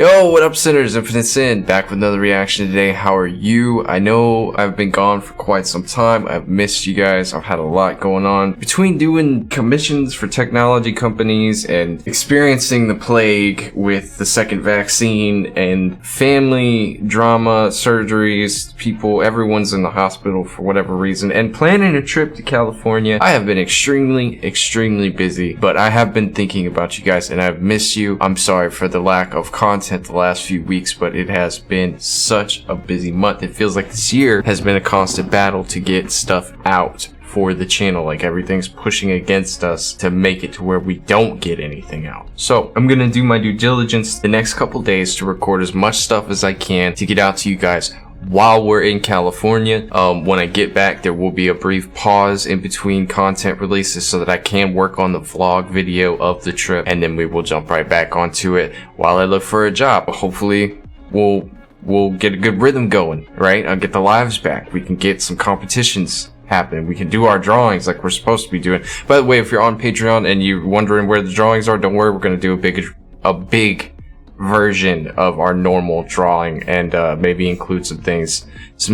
Yo, what up, sinners? Infinite Sin, back with another reaction today. How are you? I know I've been gone for quite some time. I've missed you guys. I've had a lot going on. Between doing commissions for technology companies and experiencing the plague with the second vaccine and family drama, surgeries, everyone's in the hospital for whatever reason, and planning a trip to California, I have been extremely busy, but I have been thinking about you guys and I've missed you. I'm sorry for the lack of content the last few weeks, but it has been such a busy month. It feels like this year has been a constant battle to get stuff out for the channel. Like everything's pushing against us to make it to where we don't get anything out. So I'm gonna do my due diligence the next couple days to record as much stuff as I can to get out to you guys while we're in California. When I get back, there will be a brief pause in between content releases so that I can work on the vlog video of the trip, and then we will jump right back onto it while I look for a job. Hopefully we'll get a good rhythm going, right? I'll get the lives back. We can get some competitions happen. We can do our drawings like we're supposed to be doing. By the way, if you're on Patreon and you're wondering where the drawings are, don't worry, we're gonna do a big version of our normal drawing and maybe include some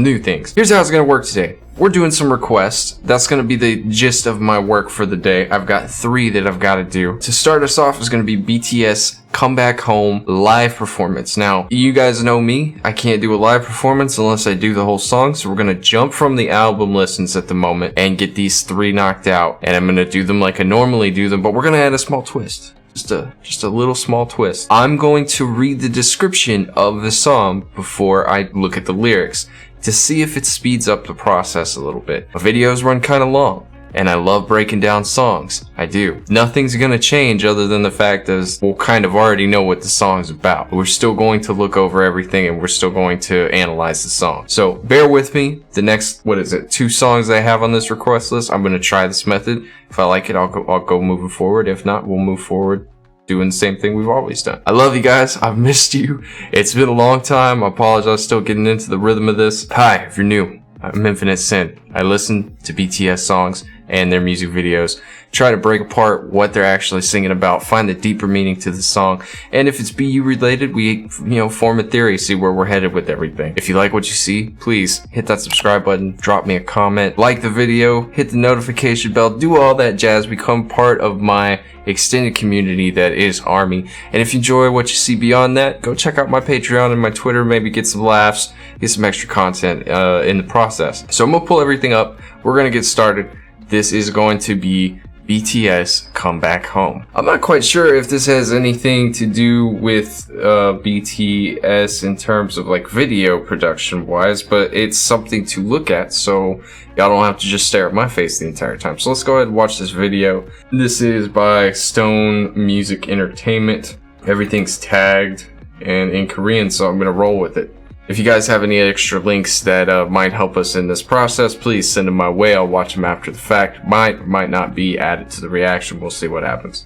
new things. Here's how it's gonna work today. We're doing some requests. That's gonna be the gist of my work for the day. I've got 3 that I've got to do. To start us off is gonna be BTS Come Back Home live performance. Now, you guys know me. I can't do a live performance unless I do the whole song, so we're gonna jump from the album listens at the moment and get these 3 knocked out, and I'm gonna do them like I normally do them, but we're gonna add a small twist. Just a little small twist. I'm going to read the description of the song before I look at the lyrics to see if it speeds up the process a little bit. My videos run kind of long, and I love breaking down songs. I do. Nothing's gonna change other than the fact that we'll kind of already know what the song's about. We're still going to look over everything and we're still going to analyze the song. So bear with me. The next, 2 songs I have on this request list, I'm gonna try this method. If I like it, I'll go moving forward. If not, we'll move forward doing the same thing we've always done. I love you guys. I've missed you. It's been a long time. I apologize, still getting into the rhythm of this. Hi, if you're new, I'm Infinite Sin. I listen to BTS songs and their music videos, try to break apart what they're actually singing about, find the deeper meaning to the song, and if it's BU related, we form a theory, see where we're headed with everything. If you like what you see, please hit that subscribe button, drop me a comment, like the video, hit the notification bell, do all that jazz, become part of my extended community that is ARMY. And if you enjoy what you see beyond that, go check out my Patreon and my Twitter, maybe get some laughs, get some extra content in the process. So I'm gonna pull everything up, we're gonna get started. This is going to be BTS Come Back Home. I'm not quite sure if this has anything to do with BTS in terms of like video production wise, but it's something to look at, so y'all don't have to just stare at my face the entire time. So let's go ahead and watch this video. This is by Stone Music Entertainment. Everything's tagged and in Korean, so I'm gonna roll with it. If you guys have any extra links that might help us in this process, please send them my way. I'll watch them after the fact. Might not be added to the reaction. We'll see what happens.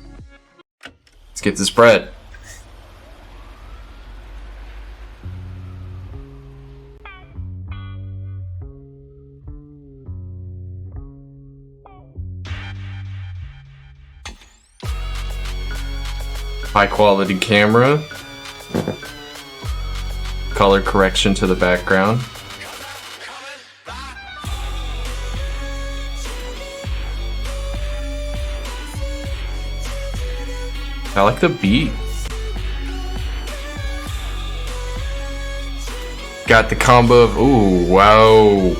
Let's get this bread. High quality camera. Color correction to the background. I like the beat. Got the combo of, ooh, wow.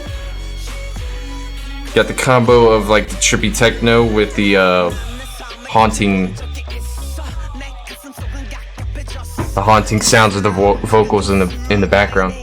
Got the combo of like the trippy techno with the haunting sounds of the vocals in the background.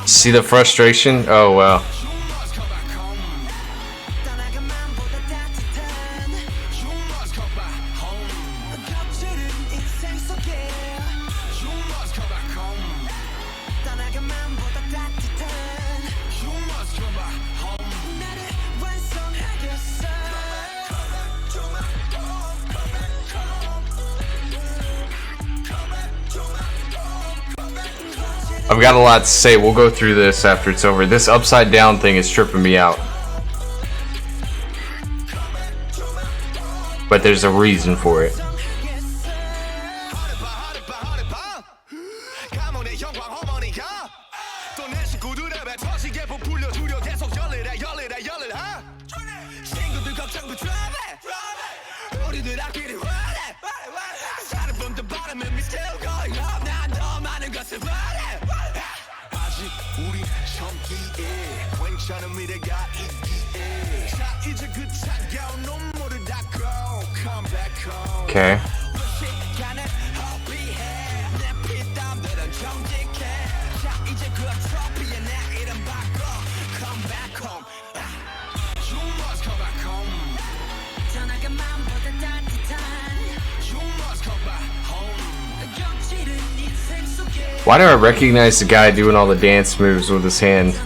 See the frustration? Oh wow. I've got a lot to say. We'll go through this after it's over. This upside down thing is tripping me out. But there's a reason for it. Okay. Why do I recognize the guy doing all the dance moves with his hand?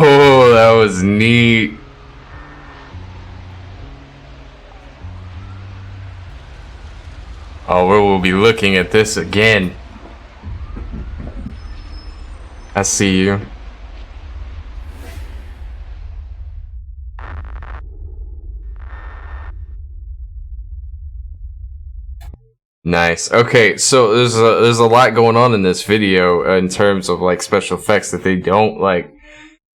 Oh, that was neat. Oh, we will be looking at this again. I see you. Nice. Okay, so there's a lot going on in this video in terms of like special effects that they don't like.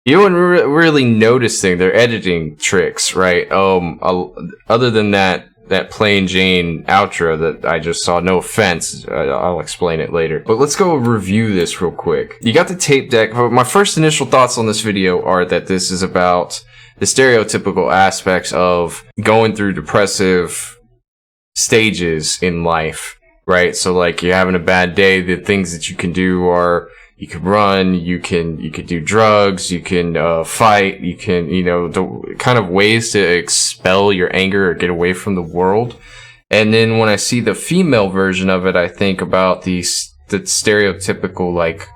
You wouldn't really noticing their editing tricks, right? Other than that plain Jane outro that I just saw. No offense, I'll explain it later. But let's go review this real quick. You got the tape deck. My first initial thoughts on this video are that this is about the stereotypical aspects of going through depressive stages in life, right? So like you're having a bad day, the things that you can do are you can run, you can do drugs, you can fight, you can, the kind of ways to expel your anger or get away from the world. And then when I see the female version of it, I think about the stereotypical like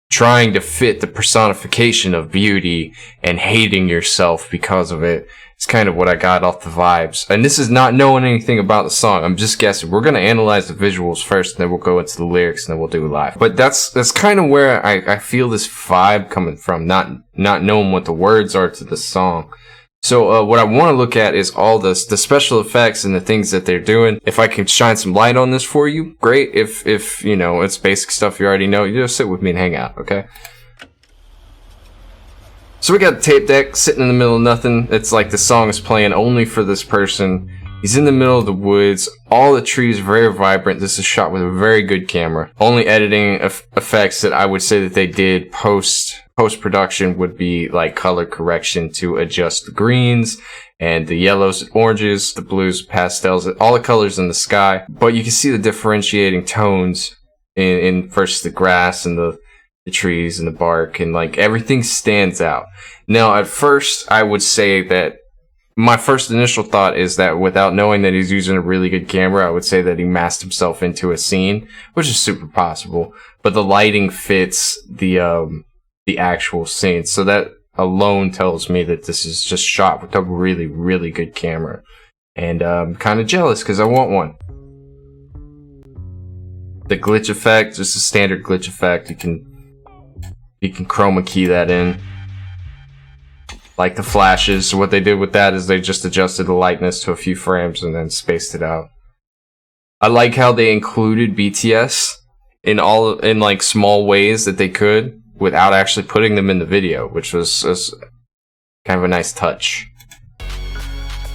trying to fit the personification of beauty and hating yourself because of it. It's kind of what I got off the vibes. And this is not knowing anything about the song. I'm just guessing. We're going to analyze the visuals first, and then we'll go into the lyrics, and then we'll do it live. But that's kind of where I feel this vibe coming from, not knowing what the words are to the song. So what I want to look at is all the special effects and the things that they're doing. If I can shine some light on this for you, great. If it's basic stuff you already know, you just sit with me and hang out, okay? So we got the tape deck sitting in the middle of nothing. It's like the song is playing only for this person. He's in the middle of the woods. All the trees are very vibrant. This is shot with a very good camera. Only editing effects that I would say that they did post-production would be like color correction to adjust the greens and the yellows and oranges, the blues, pastels, all the colors in the sky. But you can see the differentiating tones in first the grass and the trees and the bark, and like everything stands out. Now at first I would say that my first initial thought is that without knowing that he's using a really good camera, I would say that he masked himself into a scene, which is super possible, but the lighting fits the actual scene, so that alone tells me that this is just shot with a really, really good camera. And I'm kind of jealous because I want one. The glitch effect, just a standard glitch effect. You can chroma key that in. like the flashes. So what they did with that is they just adjusted the lightness to a few frames and then spaced it out. I like how they included BTS in like small ways that they could without actually putting them in the video, which was kind of a nice touch.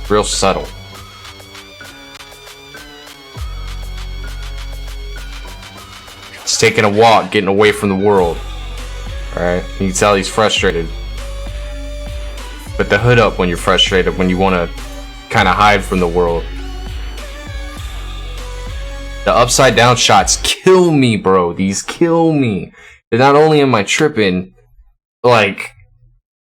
Real subtle. He's taking a walk, getting away from the world. Alright, you can tell he's frustrated. Put the hood up when you're frustrated, when you want to kind of hide from the world. The upside down shots kill me, bro. These kill me. And not only am I tripping, like,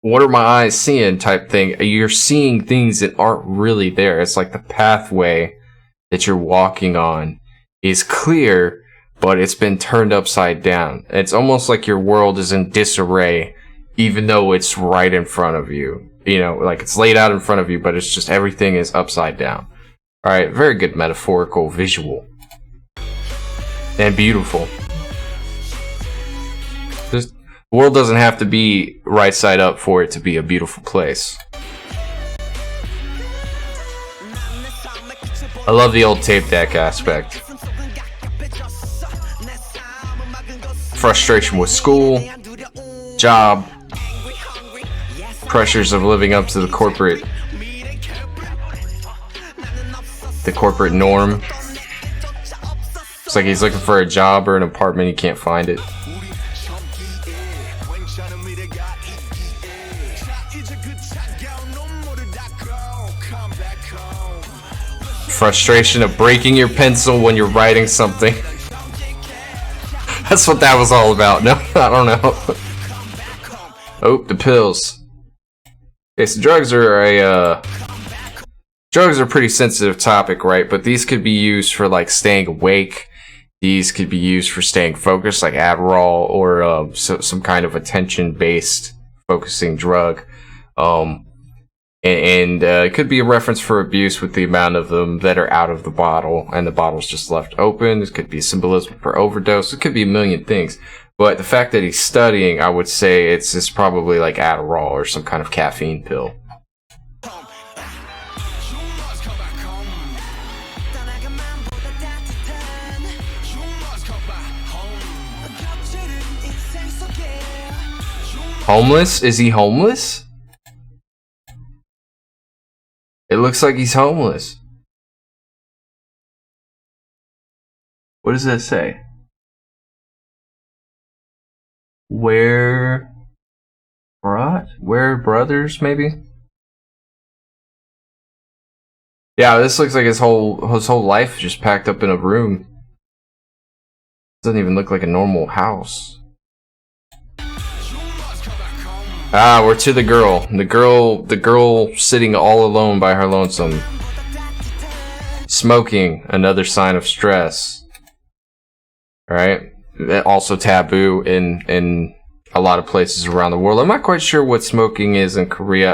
what are my eyes seeing type thing. You're seeing things that aren't really there. It's like the pathway that you're walking on is clear, but it's been turned upside down. It's almost like your world is in disarray, even though it's right in front of you. You know, like it's laid out in front of you, but it's just everything is upside down. Alright, very good metaphorical visual. And beautiful. The world doesn't have to be right side up for it to be a beautiful place. I love the old tape deck aspect. Frustration with school, job, pressures of living up to the corporate norm. It's like he's looking for a job or an apartment, he can't find it. Frustration of breaking your pencil when you're writing something. That's what that was all about. No, I don't know. Oh, the pills. Okay, so drugs are a pretty sensitive topic, right? But these could be used for like staying awake. These could be used for staying focused, like Adderall, or some kind of attention-based focusing drug. It could be a reference for abuse with the amount of them that are out of the bottle, and the bottle's just left open. This could be symbolism for overdose. It could be a million things. But the fact that he's studying, I would say it's probably like Adderall or some kind of caffeine pill. Homeless? Is he homeless? It looks like he's homeless. What does that say? Where brothers, maybe? Yeah, this looks like his whole life just packed up in a room. Doesn't even look like a normal house. Ah, we're to the girl. The girl sitting all alone by her lonesome. Smoking, another sign of stress. Alright? Also taboo in a lot of places around the world. I'm not quite sure what smoking is in Korea.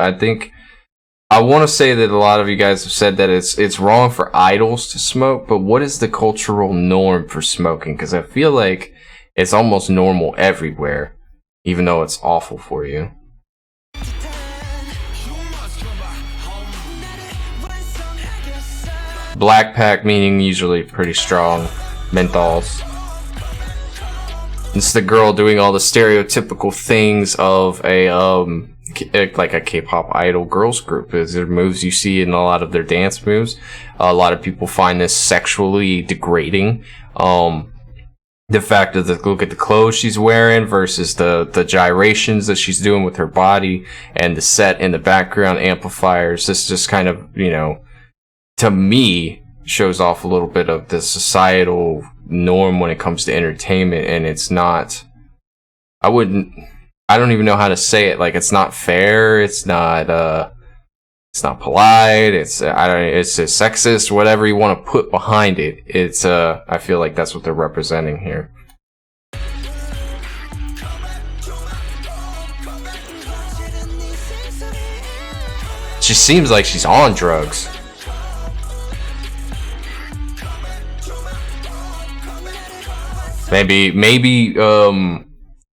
I want to say that a lot of you guys have said that it's wrong for idols to smoke, but what is the cultural norm for smoking? Because I feel like it's almost normal everywhere, even though it's awful for you. Black pack meaning usually pretty strong menthols. It's the girl doing all the stereotypical things of a like a K-pop idol girls group. Is there moves you see in a lot of their dance moves. A lot of people find this sexually degrading. The fact that look at the clothes she's wearing versus the gyrations that she's doing with her body, and the set in the background amplifiers. This just kind of, you know, to me, shows off a little bit of the societal norm when it comes to entertainment, and it's not. I don't even know how to say it. Like, it's not fair. It's not polite. It's sexist. Whatever you want to put behind it. It's I feel like that's what they're representing here. She seems like she's on drugs. Maybe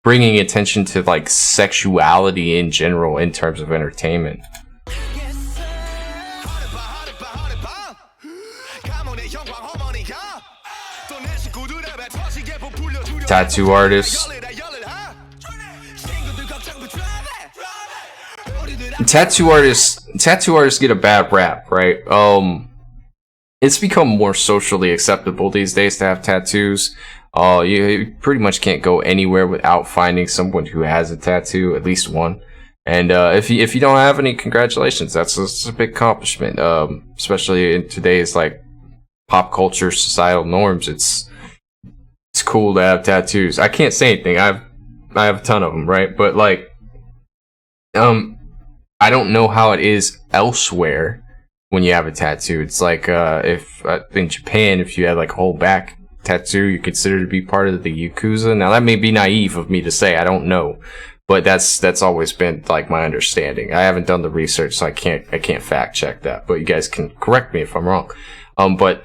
bringing attention to like sexuality in general in terms of entertainment. Tattoo artists. Tattoo artists get a bad rap, right? It's become more socially acceptable these days to have tattoos. You pretty much can't go anywhere without finding someone who has a tattoo, at least one. And if you don't have any, congratulations. That's a big accomplishment. Especially in today's like pop culture societal norms. It's cool to have tattoos. I can't say anything. I have a ton of them, right? But like, I don't know how it is elsewhere when you have a tattoo. It's like if in Japan, if you had like a whole back tattoo, you're considered to be part of the Yakuza. Now that may be naive of me to say, I don't know, but that's always been like my understanding. I haven't done the research, so I can't fact check that, but you guys can correct me if I'm wrong. But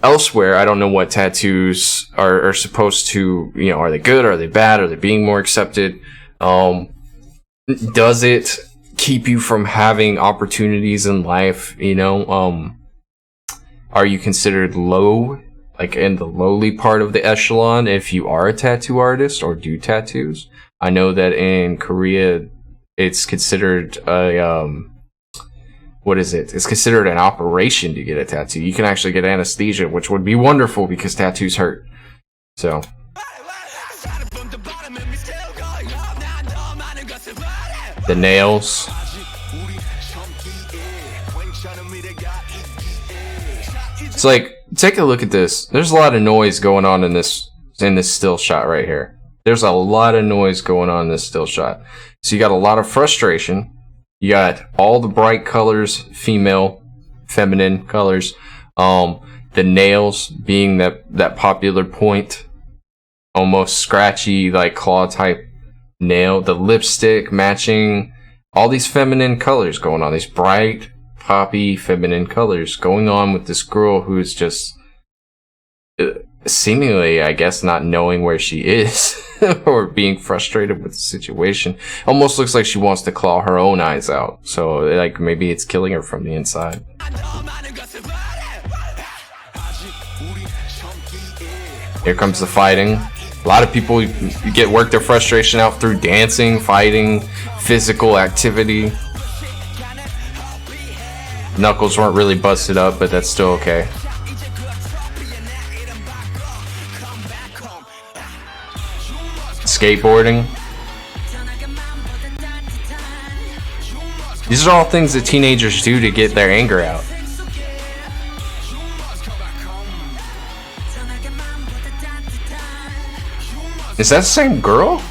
elsewhere, I don't know what tattoos are supposed to, you know, are they good, are they bad, are they being more accepted? Does it keep you from having opportunities in life? You know, are you considered low, like in the lowly part of the echelon, if you are a tattoo artist or do tattoos? I know that in Korea, it's considered a what is it? It's considered an operation to get a tattoo. You can actually get anesthesia, which would be wonderful because tattoos hurt. So. The nails. It's like, take a look at this. There's a lot of noise going on in this still shot right here. There's a lot of noise going on in this still shot. So you got a lot of frustration. You got all the bright colors, feminine colors. The nails being that popular point, almost scratchy, like claw type nail. The lipstick matching all these feminine colors going on. These bright, poppy, feminine colors going on with this girl who is just seemingly, I guess, not knowing where she is or being frustrated with the situation. Almost looks like she wants to claw her own eyes out. So, like, maybe it's killing her from the inside. Here comes the fighting. A lot of people get work their frustration out through dancing, fighting, physical activity. Knuckles weren't really busted up, but that's still okay. Skateboarding. These are all things that teenagers do to get their anger out. Is that the same girl?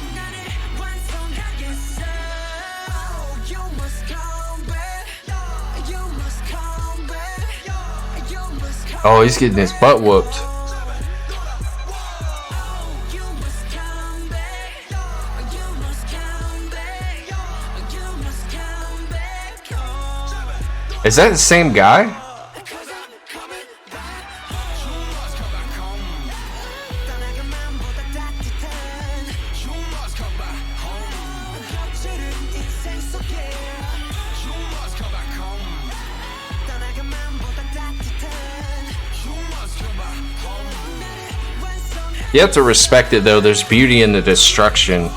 Oh, he's getting his butt whooped. Is that the same guy? You have to respect it though, there's beauty in the destruction.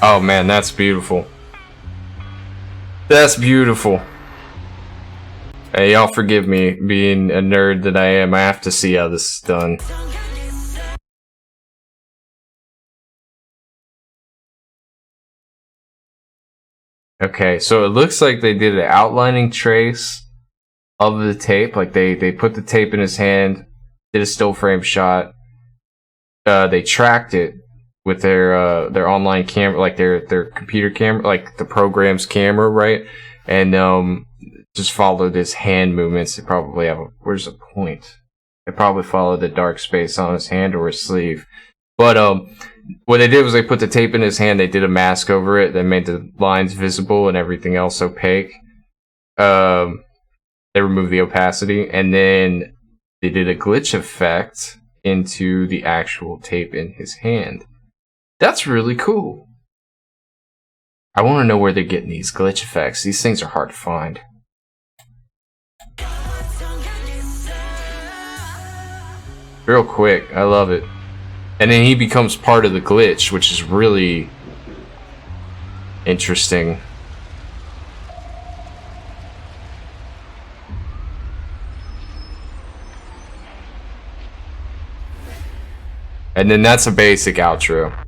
Oh man, that's beautiful. That's beautiful. Hey, y'all forgive me being a nerd that I am. I have to see how this is done. Okay, so it looks like they did an outlining trace of the tape. Like they put the tape in his hand, did a still frame shot. They tracked it with their online camera, like their computer camera, like the program's camera, right? And just followed his hand movements. They probably have where's the point? They probably followed the dark space on his hand or his sleeve. But what they did was they put the tape in his hand. They did a mask over it. They made the lines visible and everything else opaque. They removed the opacity, and then they did a glitch effect into the actual tape in his hand. That's really cool. I want to know where they're getting these glitch effects. These things are hard to find. Real quick, I love it. And then he becomes part of the glitch, which is really interesting. And then that's a basic outro.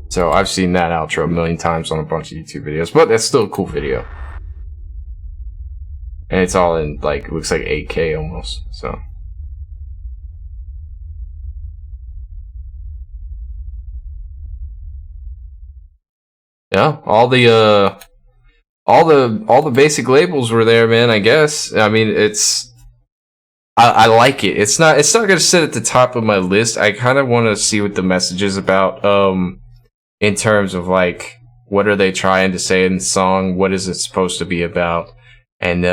So I've seen that outro a million times on a bunch of YouTube videos, but that's still a cool video. And it's all in, like, it looks like 8K almost, so. Yeah, all the basic labels were there, man, I guess. I mean, I like it. It's not gonna sit at the top of my list. I kind of want to see what the message is about, in terms of, like, what are they trying to say in the song? What is it supposed to be about? And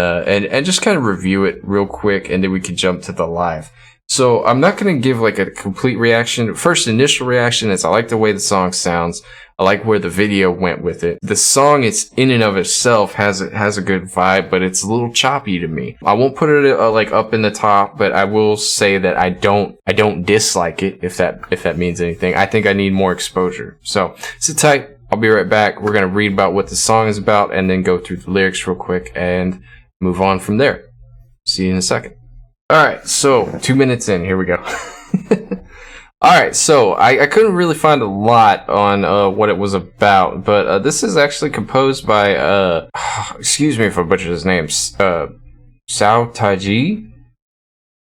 just kind of review it real quick, and then we can jump to the live. So I'm not gonna give like a complete reaction. First initial reaction is I like the way the song sounds. I like where the video went with it. The song, it's in and of itself has a good vibe, but it's a little choppy to me. I won't put it like up in the top, but I will say that I don't dislike it, if that means anything. I think I need more exposure. So sit tight. I'll be right back. We're gonna read about what the song is about and then go through the lyrics real quick and move on from there. See you in a second. Alright, so 2 minutes in, here we go. Alright, so I couldn't really find a lot on what it was about, but this is actually composed by, excuse me if I butchered his name, Sao Taiji,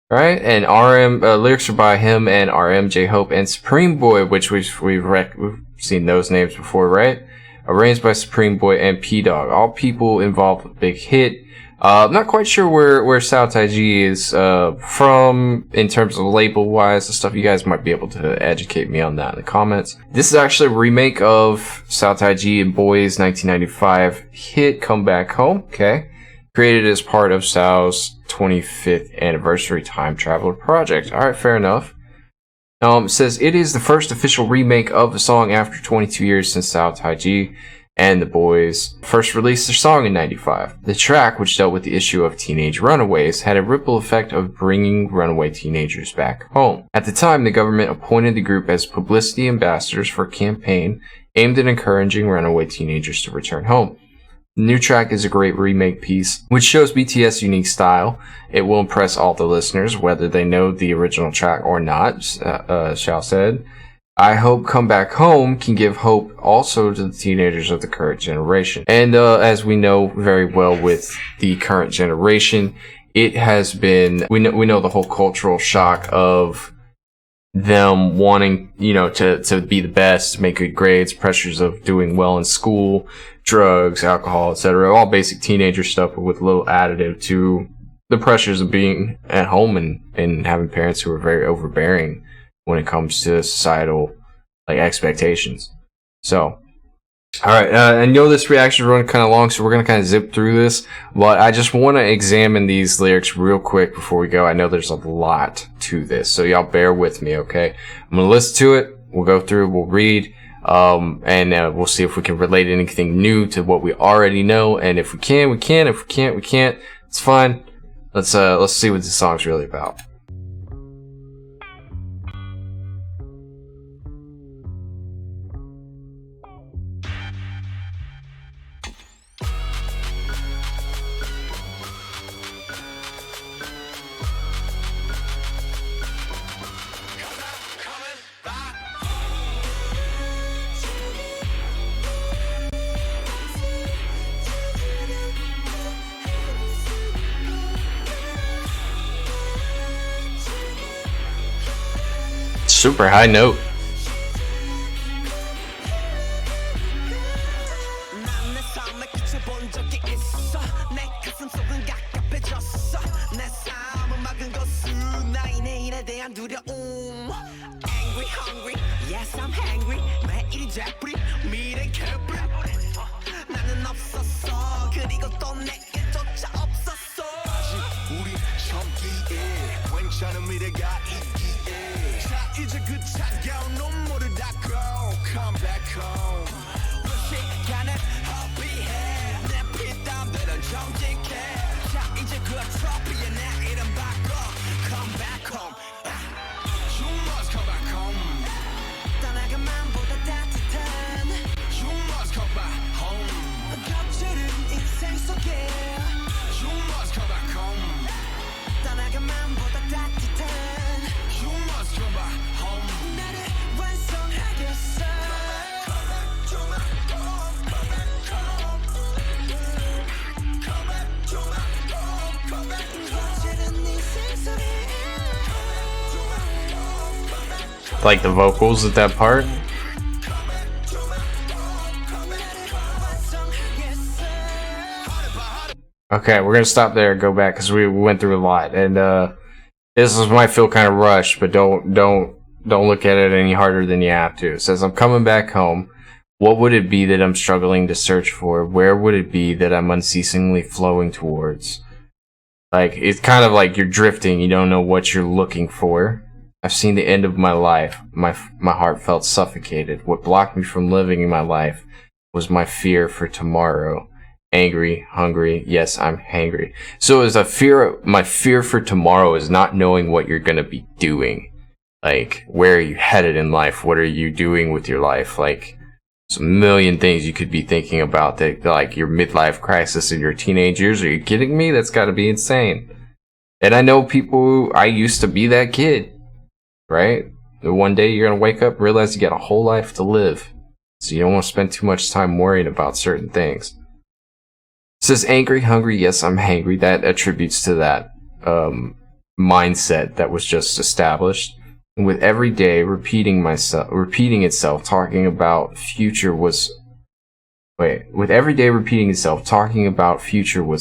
right? And RM, lyrics are by him and RM, J-Hope, and Supreme Boy, which we've seen those names before, right? Arranged by Supreme Boy and P-Dog. All people involved with Big Hit. I'm not quite sure where Sao Taiji is from in terms of label wise and stuff. You guys might be able to educate me on that in the comments. This is actually a remake of Sao Taiji and Boy's 1995 hit Come Back Home. Okay, created as part of Sao's 25th anniversary time traveler project. All right, fair enough. It says it is the first official remake of the song after 22 years since Sao Taiji and the Boys first released their song in 95. The track, which dealt with the issue of teenage runaways, had a ripple effect of bringing runaway teenagers back home. At the time, the government appointed the group as publicity ambassadors for a campaign aimed at encouraging runaway teenagers to return home. The new track is a great remake piece, which shows BTS' unique style. It will impress all the listeners, whether they know the original track or not, Shao said. I hope Come Back Home can give hope also to the teenagers of the current generation. And as we know very well with the current generation, it has been, we know the whole cultural shock of them wanting, to be the best, make good grades, pressures of doing well in school, drugs, alcohol, etc. All basic teenager stuff, but with a little additive to the pressures of being at home and having parents who are very overbearing when it comes to societal expectations. So, alright, I know this reaction is running kind of long, so we're going to kind of zip through this, but I just want to examine these lyrics real quick before we go. I know there's a lot to this, so y'all bear with me, okay? I'm going to listen to it, we'll go through, we'll read, and we'll see if we can relate anything new to what we already know, and if we can, we can. If we can't, we can't. It's fine. Let's see what this song's really about. Super high note. Yes, I'm hungry. 매일이 재뿌리 미래 개뿌리 나는 없었어 그리고 또 내게조차 없었어 아직 우리 젊기에 괜찮은 미래가 있기에 자 이제 그 차가운 눈물을 닦고 Come back home 시간을 허비해 내 피땀들은 정직해 자 이제 그 트로피에 내 이름 바꿔 Come back home You must come back home 떠나간 맘보다 따뜻한 You must come back home 겹치는 인생 속에 You must come back home 떠나간 맘보다 따뜻한 You must come back home 나를 완성하겠어 Like the vocals at that part. Okay, we're gonna stop there and go back because we went through a lot, and this might feel kind of rushed, but don't look at it any harder than you have to. It says, I'm coming back home. What would it be that I'm struggling to search for? Where would it be that I'm unceasingly flowing towards? Like, it's kind of like you're drifting. You don't know what you're looking for. I've seen the end of my life. My heart felt suffocated. What blocked me from living my life was my fear for tomorrow. Angry, hungry. Yes, I'm hangry. So as my fear for tomorrow is not knowing what you're gonna be doing. Like, where are you headed in life? What are you doing with your life? Like, there's a million things you could be thinking about that, like your midlife crisis in your teenage years. Are you kidding me? That's gotta be insane. And I know people, I used to be that kid. Right? One day you're gonna wake up, realize you got a whole life to live. So you don't want to spend too much time worrying about certain things. It says angry, hungry, yes, I'm hangry. That attributes to that mindset that was just established. And with every day repeating itself, talking about future was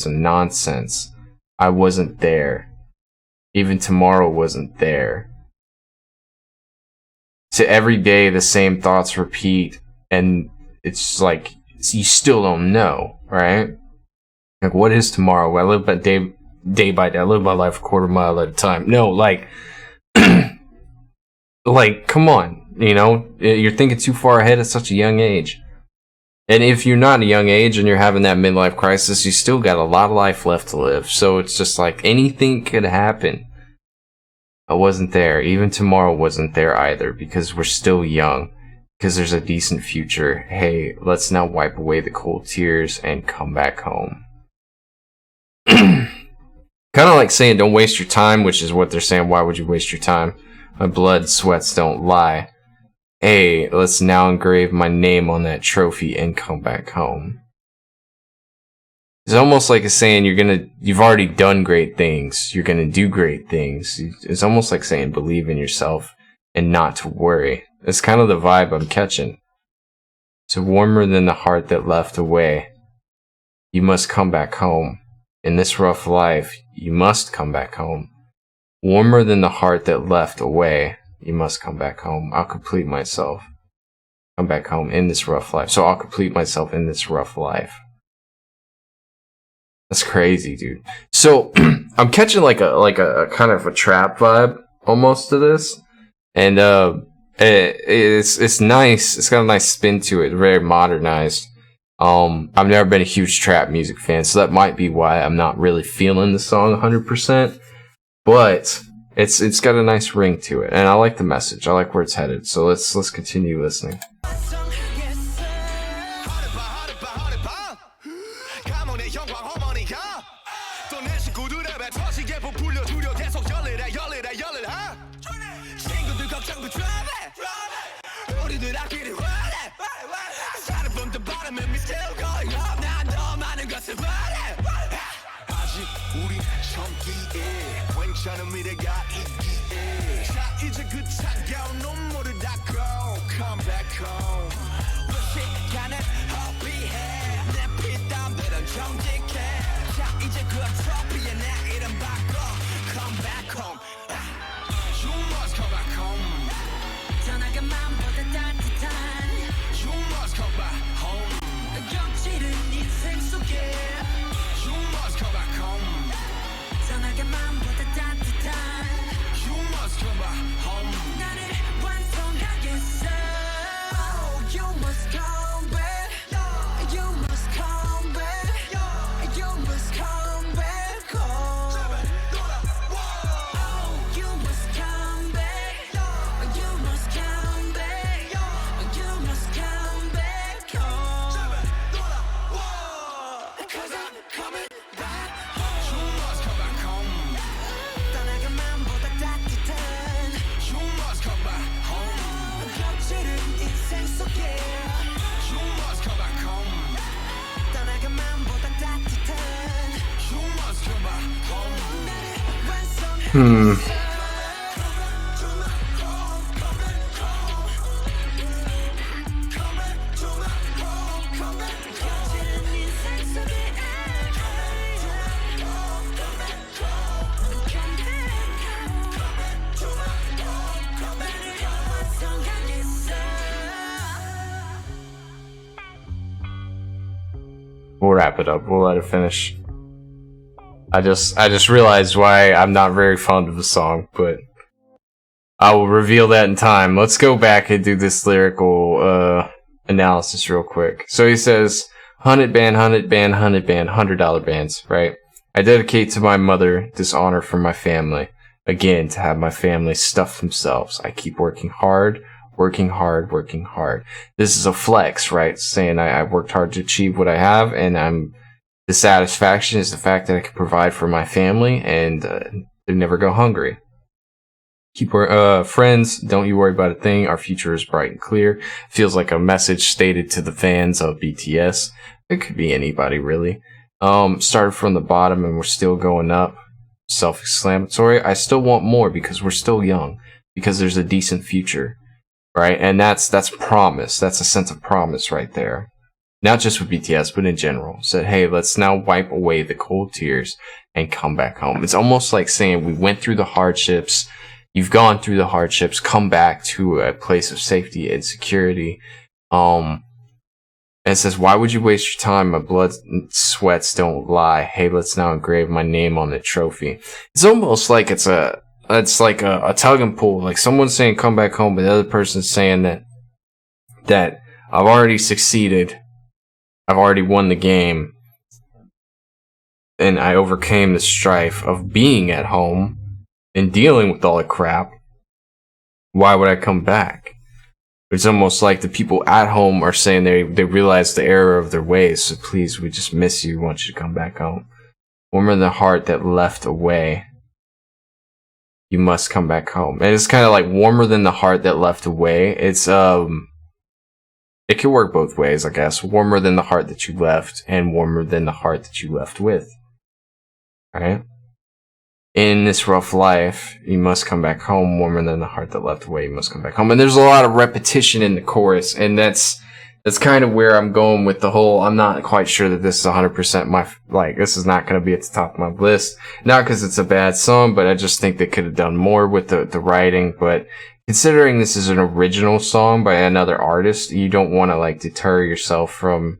a nonsense. I wasn't there. Even tomorrow wasn't there. So every day the same thoughts repeat, and it's like you still don't know, right? Like, what is tomorrow? I live by day by day. I live my life a quarter mile at a time. No, like, like, come on, you know, you're thinking too far ahead at such a young age. And if you're not a young age and you're having that midlife crisis, you still got a lot of life left to live. So it's just like anything could happen. I wasn't there. Even tomorrow wasn't there either, because we're still young, because there's a decent future. Hey, let's now wipe away the cold tears and come back home. Kind of like saying don't waste your time, which is what they're saying. Why would you waste your time? My blood sweats don't lie. Hey, let's now engrave my name on that trophy and come back home. It's almost like it's saying you've already done great things. You're gonna do great things. It's almost like saying believe in yourself and not to worry. That's kind of the vibe I'm catching. It's warmer than the heart that left away. You must come back home. In this rough life, you must come back home. Warmer than the heart that left away. You must come back home. I'll complete myself. Come back home in this rough life. So I'll complete myself in this rough life. That's crazy, dude. So I'm catching like a kind of a trap vibe almost to this, and it's nice. It's got a nice spin to it. Very modernized. I've never been a huge trap music fan, so that might be why I'm not really feeling the song 100%. But it's got a nice ring to it, and I like the message. I like where it's headed. So let's continue listening. 괜찮은 미래가 있기에 자 이제 그 차가운 눈물을 닦고 Come back home We'll wrap it up. We'll let it finish. I just realized why I'm not very fond of the song, but I will reveal that in time. Let's go back and do this lyrical analysis real quick. So he says, 100 band, 100 band, 100 band, $100 bands, right? I dedicate to my mother this honor for my family. Again, to have my family stuff themselves. I keep working hard, working hard, working hard. This is a flex, right? Saying I worked hard to achieve what I have, and the satisfaction is the fact that I can provide for my family, and they never go hungry. Keep friends, don't you worry about a thing. Our future is bright and clear. Feels like a message stated to the fans of BTS. It could be anybody, really. Started from the bottom and we're still going up. Self-explanatory. I still want more because we're still young. Because there's a decent future. Right? And that's promise. That's a sense of promise right there. Not just with BTS, but in general. Said, hey, let's now wipe away the cold tears and come back home. It's almost like saying we went through the hardships. You've gone through the hardships. Come back to a place of safety and security. And it says, why would you waste your time? My blood and sweats don't lie. Hey, let's now engrave my name on the trophy. It's almost like it's like a tug and pull. Like someone's saying, come back home, but the other person's saying that I've already succeeded. I've already won the game. And I overcame the strife of being at home and dealing with all the crap. Why would I come back? It's almost like the people at home are saying they realize the error of their ways. So please, we just miss you. We want you to come back home. Warmer than the heart that left away. You must come back home. And it's kind of like warmer than the heart that left away. It's, it can work both ways, I guess. Warmer than the heart that you left and warmer than the heart that you left with. Right? In this rough life, you must come back home. Warmer than the heart that left away, you must come back home. And there's a lot of repetition in the chorus, and that's kind of where I'm going with the whole. I'm not quite sure that this is 100% this is not going to be at the top of my list. Not because it's a bad song, but I just think they could have done more with the writing. But considering this is an original song by another artist, you don't want to deter yourself from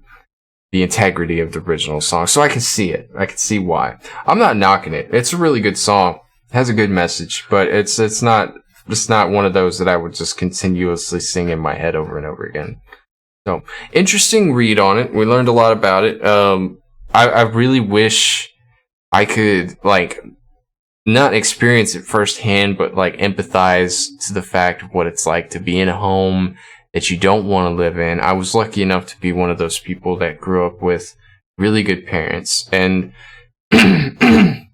the integrity of the original song. So I can see it. I can see why. I'm not knocking it. It's a really good song. It has a good message, but it's not one of those that I would just continuously sing in my head over and over again. So, interesting read on it. We learned a lot about it. I really wish I could not experience it firsthand, but empathize to the fact of what it's like to be in a home that you don't want to live in. I was lucky enough to be one of those people that grew up with really good parents, and and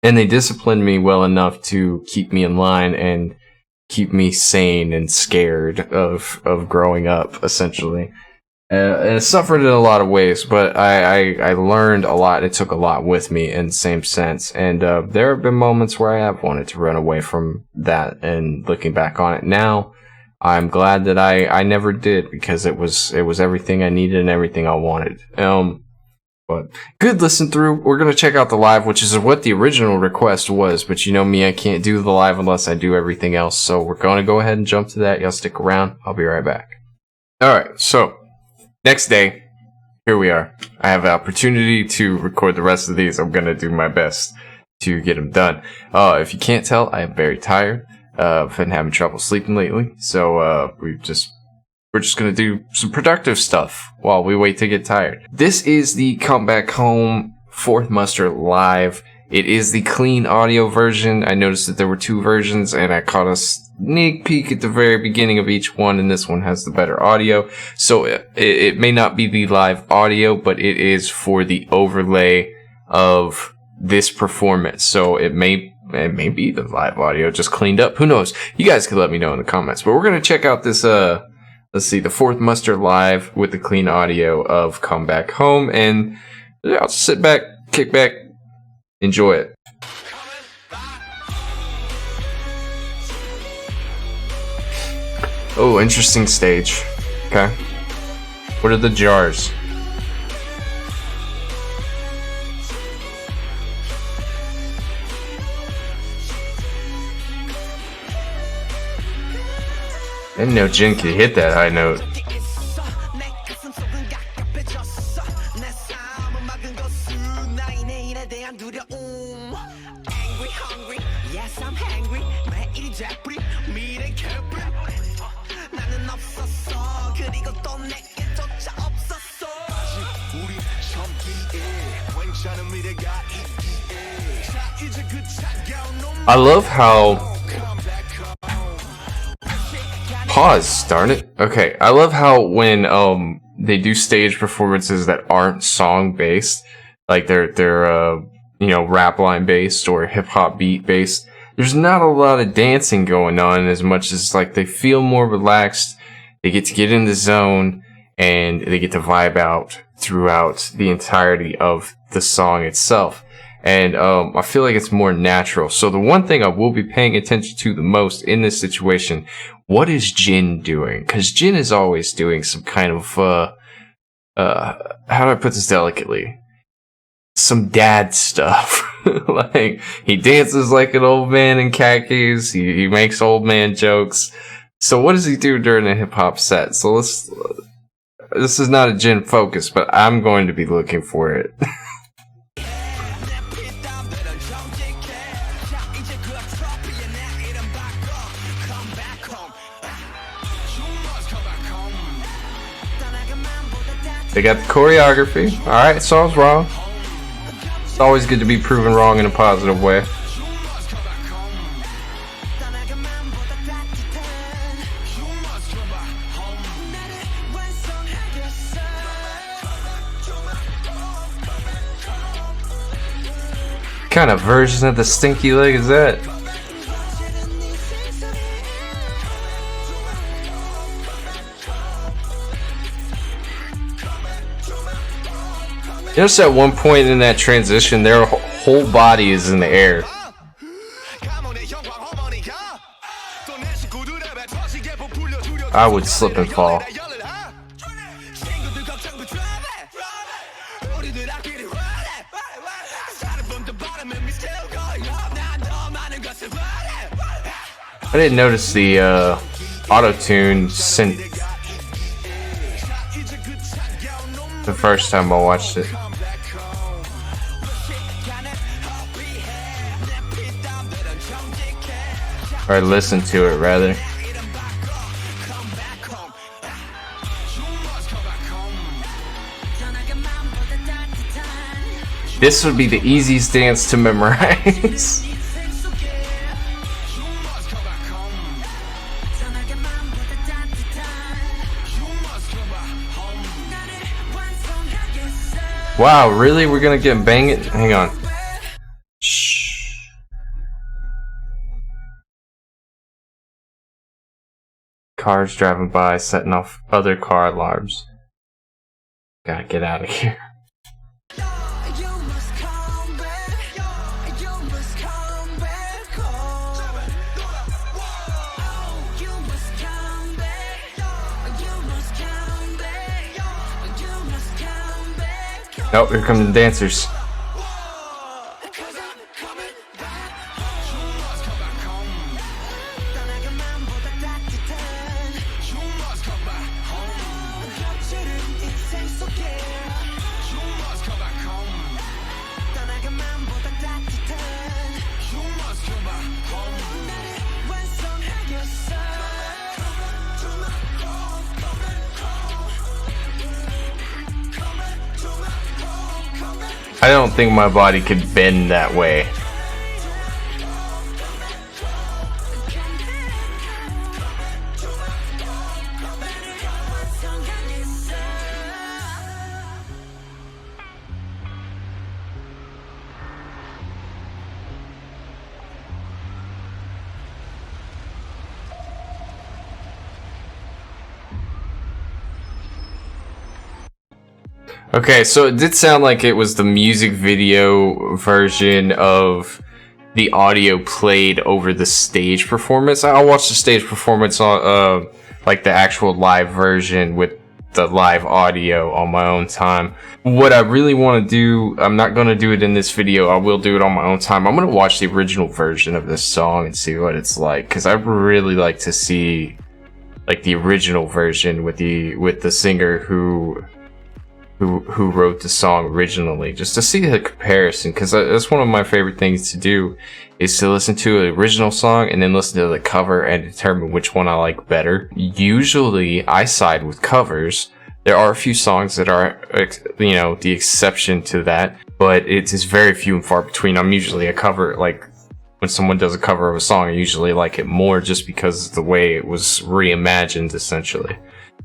they disciplined me well enough to keep me in line and keep me sane and scared of growing up, essentially. And I suffered in a lot of ways, but I learned a lot. It took a lot with me in the same sense. And there have been moments where I have wanted to run away from that, and looking back on it now, I'm glad that I never did, because it was everything I needed and everything I wanted. But good listen through. We're gonna check out the live, which is what the original request was. But you know me, I can't do the live unless I do everything else. So we're gonna go ahead and jump to that. Y'all stick around. I'll be right back. All right. So next day, here we are. I have the opportunity to record the rest of these. I'm gonna do my best to get them done. If you can't tell, I am very tired. I've been having trouble sleeping lately, so we're just gonna do some productive stuff while we wait to get tired. This is the Come Back Home Fourth Muster Live. It is the clean audio version. I noticed that there were two versions, and I caught a sneak peek at the very beginning of each one, and this one has the better audio. So it may not be the live audio, but it is for the overlay of this performance. So it may be the live audio just cleaned up. Who knows? You guys can let me know in the comments. But we're gonna check out this let's see, the Fourth Muster Live with the clean audio of Come Back Home, and I'll just sit back, kick back, enjoy it. Oh, interesting stage. Okay. What are the jars? I didn't know Jin could hit that high note. I love how... Pause, darn it. Okay, I love how when they do stage performances that aren't song based, like they're you know, rap line based or hip hop beat based, there's not a lot of dancing going on as much as like they feel more relaxed, they get in the zone, and they get to vibe out throughout the entirety of the song itself. And I feel like it's more natural. So the one thing I will be paying attention to the most in this situation, what is Jin doing? Because Jin is always doing some kind of, how do I put this delicately? Some dad stuff. Like, he dances like an old man in khakis. He makes old man jokes. So what does he do during a hip hop set? So this is not a Jin focus, but I'm going to be looking for it. They got the choreography. Alright, so I was wrong. It's always good to be proven wrong in a positive way. What kind of version of the stinky leg is that? Just at one point in that transition, their whole body is in the air. I would slip and fall. I didn't notice the auto-tune synth the first time I watched it. Or listen to it, rather. This would be the easiest dance to memorize. Wow, really? We're gonna get banged? Hang on. Shh. Cars driving by, setting off other car alarms. Gotta get out of here. Oh, here come the dancers. I don't think my body could bend that way. Okay, so it did sound like it was the music video version of the audio played over the stage performance. I watched the stage performance on like the actual live version with the live audio on my own time. What I really want to do, I'm not going to do it in this video, I will do it on my own time. I'm going to watch the original version of this song and see what it's like, because I really like to see like the original version with the singer who wrote the song originally, just to see the comparison, because that's one of my favorite things to do, is to listen to an original song and then listen to the cover and determine which one I like better. Usually I side with covers. There are a few songs that are, you know, the exception to that, but it is very few and far between. I'm usually a cover, like when someone does a cover of a song, I usually like it more just because of the way it was reimagined essentially.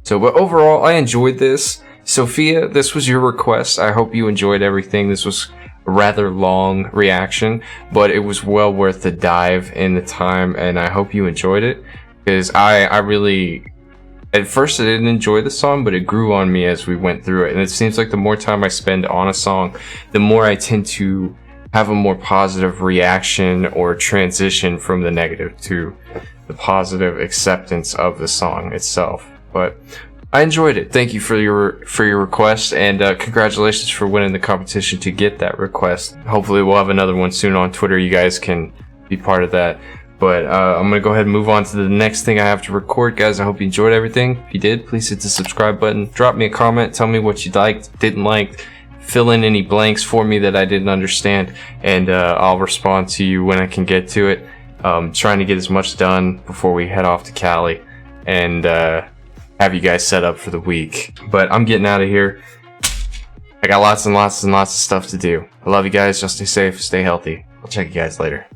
So, but overall, I enjoyed this. Sophia, this was your request. I hope you enjoyed everything. This was a rather long reaction, but it was well worth the dive in the time, and I hope you enjoyed it, because I really, at first I didn't enjoy the song, but it grew on me as we went through it, and it seems like the more time I spend on a song, the more I tend to have a more positive reaction or transition from the negative to the positive acceptance of the song itself. But I enjoyed it. Thank you for your request, and congratulations for winning the competition to get that request. Hopefully we'll have another one soon on Twitter. You guys can be part of that. But I'm gonna go ahead and move on to the next thing I have to record, guys. I hope you enjoyed everything. If you did, please hit the subscribe button. Drop me a comment. Tell me what you liked, didn't like. Fill in any blanks for me that I didn't understand, and I'll respond to you when I can get to it. Trying to get as much done before we head off to Cali, and have you guys set up for the week. But I'm getting out of here. I got lots and lots and lots of stuff to do. I love you guys. Just stay safe, stay healthy. I'll check you guys later.